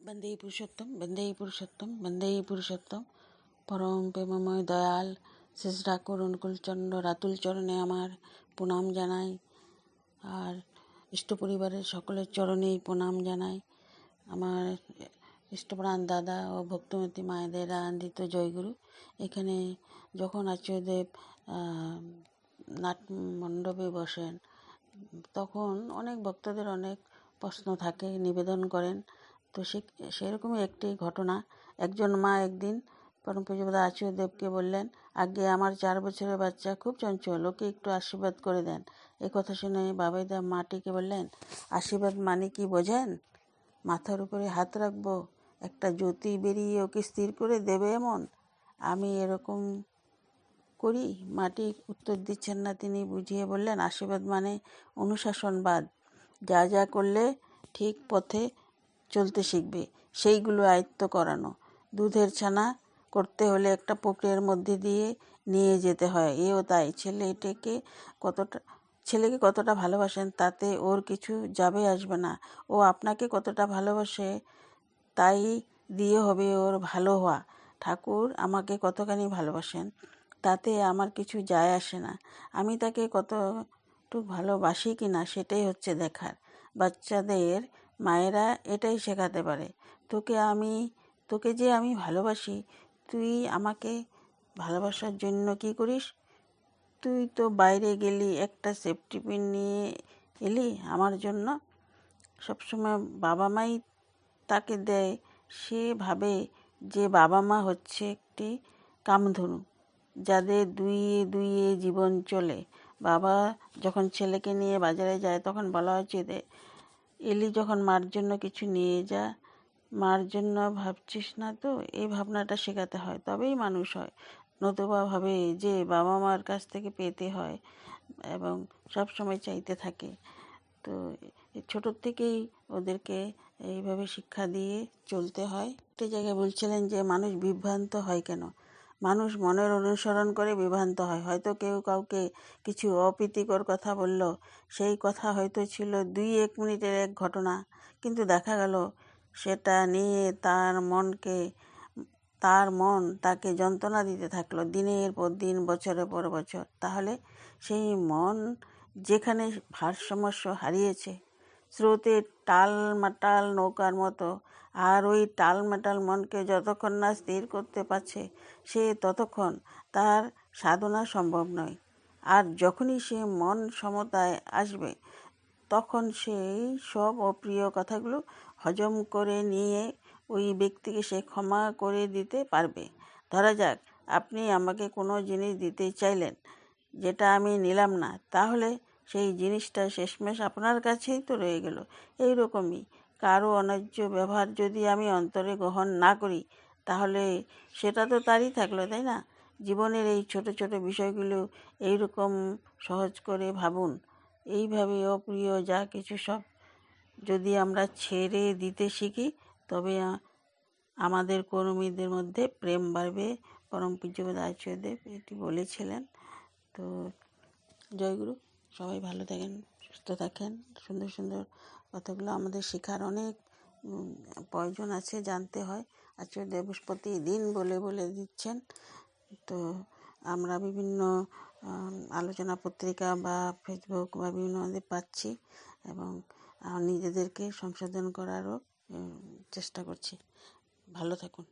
বন্দেই পুরুষোত্তম, বন্দেই পুরুষোত্তম, বন্দেই পুরুষোত্তম। পরম প্রেমময় দয়াল শেষ ঠাকুর অনুকূলচন্দ্র রাতুল চরণে আমার প্রণাম জানাই। আর ইষ্ট পরিবারের সকলের চরণেই প্রণাম জানাই। আমার ইষ্টপ্রাণ দাদা ও ভক্তমতী মায়েদের আনন্দিত জয়গুরু। এখানে যখন আচার্যদেব নাট মণ্ডপে বসেন তখন অনেক ভক্তদের অনেক প্রশ্ন থাকে, নিবেদন করেন। তো সেরকমই একটি ঘটনা। একজন মা একদিন পরম পূজ্যপাদ আচার্যদেবকে বললেন, আগে আমার 4 বছরের বাচ্চা খুব চঞ্চল, ওকে একটু আশীর্বাদ করে দেন। এ কথা শুনে বাবাইদা মাটিকে বললেন, আশীর্বাদ মানে কি বোঝেন? মাথার উপরে হাত রাখবো, একটা জ্যোতি বেরিয়ে ওকে স্থির করে দেবে এমন? আমি এরকম করি? মাটি উত্তর দিচ্ছেন না। তিনি বুঝিয়ে বললেন, আশীর্বাদ মানে অনুশাসনবাদ। যা যা করলে ঠিক পথে চলতে শিখবে সেইগুলো আয়ত্ত করানো। দুধের ছানা করতে হলে একটা প্রক্রিয়ার মধ্যে দিয়ে নিয়ে যেতে হয়, এও তাই। ছেলেকে কতটা ভালোবাসেন তাতে ওর কিছু যাবে আসবে না। ও আপনাকে কতটা ভালোবাসে তাই দিয়ে হবে ওর ভালো হওয়া। ঠাকুর আমাকে কতখানি ভালোবাসেন তাতে আমার কিছু যায় আসে না। আমি তাকে কতটুকু ভালোবাসি কি না সেটাই হচ্ছে দেখার। বাচ্চাদের মায়েরা এটাই শেখাতে পারে, তোকে যে আমি ভালোবাসি, তুই আমাকে ভালোবাসার জন্য কি করিস? তুই তো বাইরে গেলি, একটা সেফটি পিন নিয়ে এলি আমার জন্য। সবসময় বাবা মাই তাকে দেয়, সে ভাবে যে বাবা মা হচ্ছে একটি কামধনু যাদের দুইয়ে দুইয়ে জীবন চলে। বাবা যখন ছেলেকে নিয়ে বাজারে যায় তখন বলা হচ্ছে, এলি যখন মার জন্য কিছু নিয়ে যা, মার জন্য ভাবছিস না তো, এই ভাবনাটা শেখাতে হয়, তবেই মানুষ হয়। নতুবা ভাবে যে বাবা মার কাছ থেকে পেতে হয় এবং সব সময় চাইতে থাকে। তো ছোটোর থেকেই ওদেরকে এইভাবে শিক্ষা দিয়ে চলতে হয়। একটা জায়গায় বলছিলেন যে মানুষ বিভ্রান্ত হয় কেন? মানুষ মনের অনুসরণ করে বিভ্রান্ত হয়। হয়তো কেউ কাউকে কিছু অপ্রীতিকর কথা বলল, সেই কথা হয়তো ছিল 2-1 মিনিটের এক ঘটনা, কিন্তু দেখা গেল সেটা নিয়ে তার মন তাকে যন্ত্রণা দিতে থাকলো দিনের পর দিন, বছরের পর বছর। তাহলে সেই মন যেখানে ভারসাম্য হারিয়েছে, স্রোতের টালমাটাল নৌকার মতো, আর ওই টালমাটাল মনকে যতক্ষণ না স্থির করতে পারছে সে ততক্ষণ তার সাধনা সম্ভব নয়। আর যখনই সে মন সমতায় আসবে তখন সেই সব অপ্রিয় কথাগুলো হজম করে নিয়ে ওই ব্যক্তিকে সে ক্ষমা করে দিতে পারবে। ধরা যাক আপনি আমাকে কোনো জিনিস দিতে চাইলেন, যেটা আমি নিলাম না, তাহলে সেই জিনিসটা শেষমেশ আপনার কাছেই তো রয়ে গেল। এইরকমই কারো অন্যায্য ব্যবহার যদি আমি অন্তরে গ্রহণ না করি তাহলে সেটা তো তারই থাকলো, তাই না? জীবনের এই ছোট ছোট বিষয়গুলো এইরকম সহজ করে ভাবুন। এইভাবে অপ্রিয় যা কিছু সব যদি আমরা ছেড়ে দিতে শিখি তবে আমাদের কর্মীদের মধ্যে প্রেম বাড়বে। পরম পূজ্যপাদ আচার্যদেব এটি বলেছিলেন। তো জয়গুরু, সবাই ভালো থাকেন, সুস্থ থাকেন। সুন্দর সুন্দর কথাগুলো আমাদের শেখার অনেক প্রয়োজন আছে, জানতে হয়। আচার্যদেব প্রতিদিন বলে বলে দিচ্ছেন। তো আমরা বিভিন্ন আলোচনা পত্রিকা বা ফেসবুক বা বিভিন্ন পাচ্ছি এবং নিজেদেরকে সংশোধন করারও চেষ্টা করছি। ভালো থাকুন।